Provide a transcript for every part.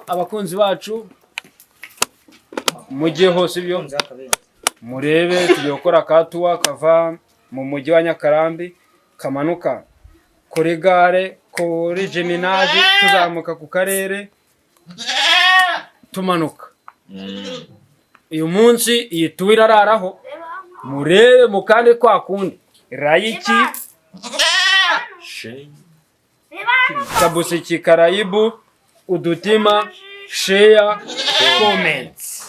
abakunzi bacu mujye hose ibyo murebe tugiye gukora katuwa kava mu mujyi wa Nyakarambi kamanuka kuri gare kuri Geminaje tuzamuka ku karere tumanuka. Uyu munsi iyi tuwira araraho murebe mukande kwa kundi rayiki kabusiki karayibu udutima share comments.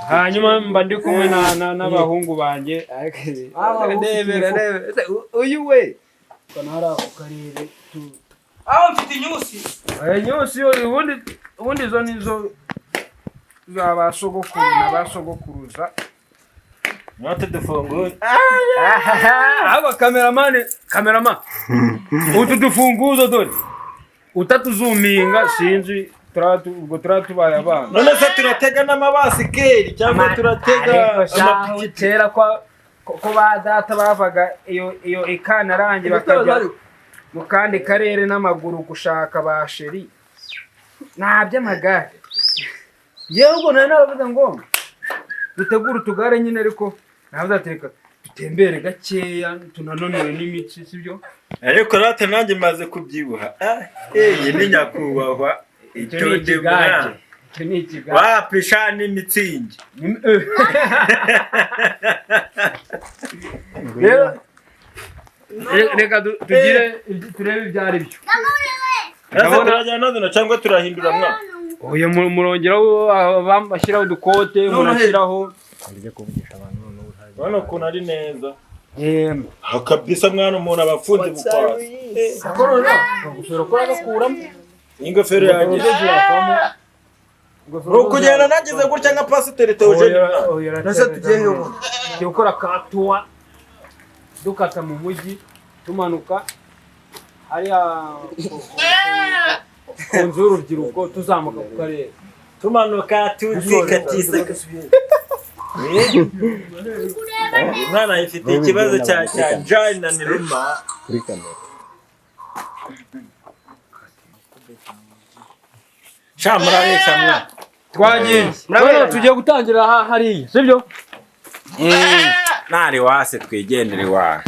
Hanyuma mba ndi kumwe n'abahungu banjye uyu we kanara ku karere tu mfite inyusi inyusi ubundi zo nizo z'abasogokuru n'abasogokuruza note dufungure aba cameraman utu dufunguzo dore utatuzuminga sinzi ubwo turatubaye abana none se turatega n'amabasikeri cyangwa turatega amapiki kera ko badata bavaga iyo ikana rangi bakajya mu kandi karere n'amaguru gushaka basheri nabyo amagare yewe ubwo nari naravuze ngo dutegura utugare nyine ariko navuze atereka tutembere gakeya tunanonore n'imitsi sibyo ariko rate nanjye maze kubyibuha iyi ni nyakubahwa icyo ndibura wapisha n'imitsingi reka tugire turebe ibyari byo turajyana nazo cyangwa turahindura mwa uyu murongeraho bashyiraho udukote murashyiraho bano kuntu ari neza kabisa mwana umuntu abafunze bukwasi gusura ko agakuramo ingofero yanjye kugenda nagize gutya nka pasiteri Theogene nase tugiyeho gukora katuwa dukata mu mujyi tumanuka hariya ku nzu y'urubyiruko tuzamuka ku karere tumanuka tuzikatiza mwana ifite ikibazo cya Jane na Niruma kuri kamera murabeshya mwa twagiye murabona tugiye gutangira hariya sibyo nari wase twigendere wa